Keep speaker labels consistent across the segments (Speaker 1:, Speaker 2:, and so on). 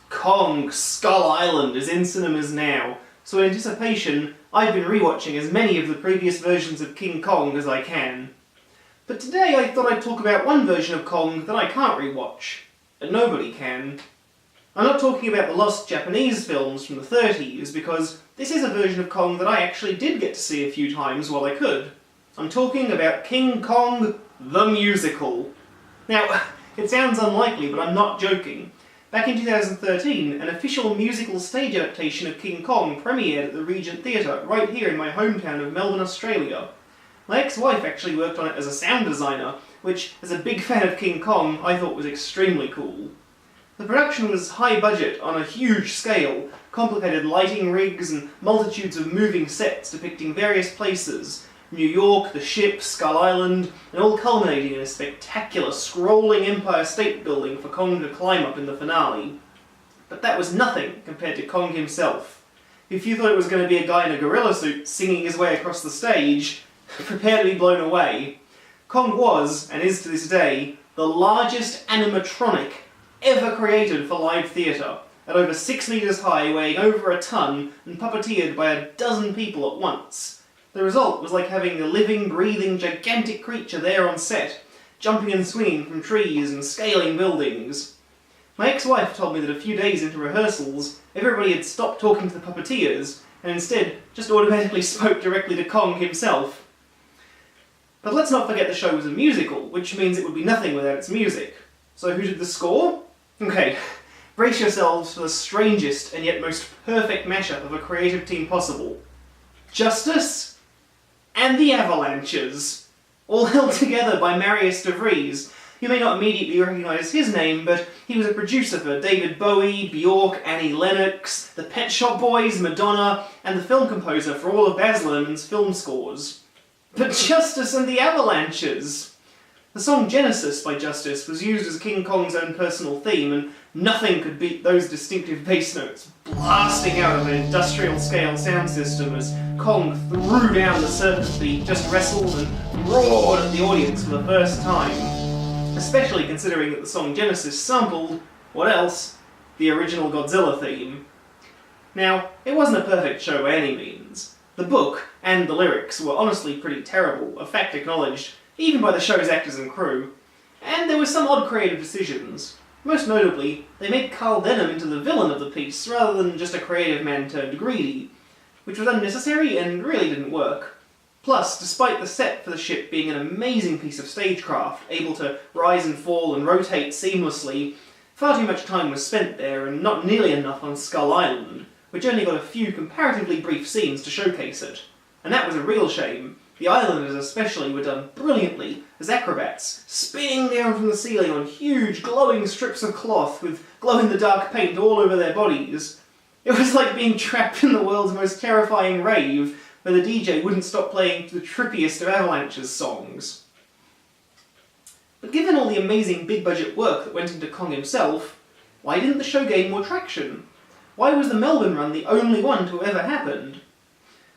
Speaker 1: Kong Skull Island is in cinemas now, so in anticipation, I've been rewatching as many of the previous versions of King Kong as I can. But today I thought I'd talk about one version of Kong that I can't rewatch. And nobody can. I'm not talking about the lost Japanese films from the 30s, because this is a version of Kong that I actually did get to see a few times while I could. I'm talking about King Kong the Musical. Now, it sounds unlikely, but I'm not joking. Back in 2013, an official musical stage adaptation of King Kong premiered at the Regent Theatre, right here in my hometown of Melbourne, Australia. My ex-wife actually worked on it as a sound designer, which, as a big fan of King Kong, I thought was extremely cool. The production was high budget on a huge scale, complicated lighting rigs and multitudes of moving sets depicting various places, New York, the ship, Skull Island, and all culminating in a spectacular scrolling Empire State Building for Kong to climb up in the finale. But that was nothing compared to Kong himself. If you thought it was going to be a guy in a gorilla suit singing his way across the stage, prepare to be blown away. Kong was, and is to this day, the largest animatronic ever created for live theatre, at over 6 metres high, weighing over a tonne, and puppeteered by a dozen people at once. The result was like having a living, breathing, gigantic creature there on set, jumping and swinging from trees and scaling buildings. My ex-wife told me that a few days into rehearsals, everybody had stopped talking to the puppeteers, and instead just automatically spoke directly to Kong himself. But let's not forget the show was a musical, which means it would be nothing without its music. So who did the score? Okay, brace yourselves for the strangest and yet most perfect mashup of a creative team possible. Justice and the Avalanches, all held together by Marius de Vries. You may not immediately recognise his name, but he was a producer for David Bowie, Bjork, Annie Lennox, the Pet Shop Boys, Madonna, and the film composer for all of Baz Luhrmann's film scores. But Justice and the Avalanches! The song Genesis by Justice was used as King Kong's own personal theme, and nothing could beat those distinctive bass notes blasting out of an industrial-scale sound system as Kong threw down the surface beat, just wrestled and roared at the audience for the first time. Especially considering that the song Genesis sampled, what else? The original Godzilla theme. Now, it wasn't a perfect show by any means. The book and the lyrics were honestly pretty terrible, a fact acknowledged even by the show's actors and crew, and there were some odd creative decisions. Most notably, they made Carl Denham into the villain of the piece rather than just a creative man turned greedy, which was unnecessary and really didn't work. Plus, despite the set for the ship being an amazing piece of stagecraft, able to rise and fall and rotate seamlessly, far too much time was spent there and not nearly enough on Skull Island, which only got a few comparatively brief scenes to showcase it. And that was a real shame. The islanders especially were done brilliantly as acrobats, spinning down from the ceiling on huge glowing strips of cloth with glow-in-the-dark paint all over their bodies. It was like being trapped in the world's most terrifying rave, where the DJ wouldn't stop playing the trippiest of Avalanche's songs. But given all the amazing big-budget work that went into Kong himself, why didn't the show gain more traction? Why was the Melbourne run the only one to have ever happened?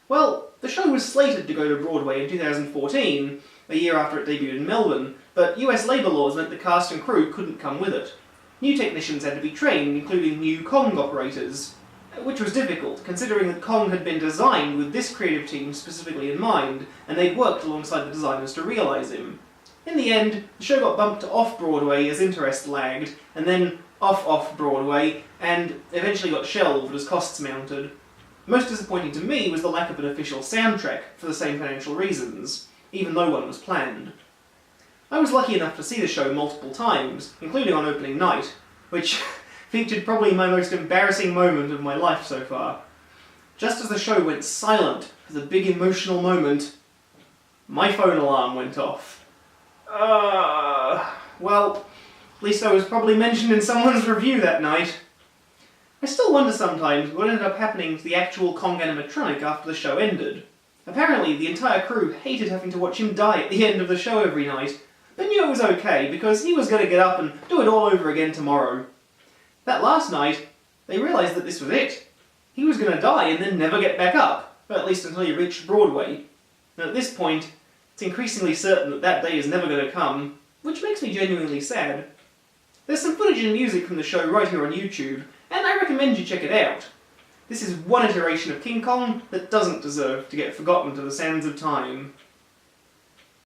Speaker 1: Well, the show was slated to go to Broadway in 2014, a year after it debuted in Melbourne, but US labour laws meant the cast and crew couldn't come with it. New technicians had to be trained, including new Kong operators, which was difficult, considering that Kong had been designed with this creative team specifically in mind, and they'd worked alongside the designers to realise him. In the end, the show got bumped to off-Broadway as interest lagged, and then off-Broadway, and eventually got shelved as costs mounted. Most disappointing to me was the lack of an official soundtrack, for the same financial reasons, even though one was planned. I was lucky enough to see the show multiple times, including on opening night, which featured probably my most embarrassing moment of my life so far. Just as the show went silent for the big emotional moment, my phone alarm went off. Well, at least I was probably mentioned in someone's review that night. I still wonder sometimes what ended up happening to the actual Kong animatronic after the show ended. Apparently, the entire crew hated having to watch him die at the end of the show every night, but knew it was okay because he was going to get up and do it all over again tomorrow. That last night, they realised that this was it. He was going to die and then never get back up, at least until he reached Broadway. And at this point, it's increasingly certain that that day is never going to come, which makes me genuinely sad. There's some footage and music from the show right here on YouTube, and recommend you check it out. This is one iteration of King Kong that doesn't deserve to get forgotten to the sands of time.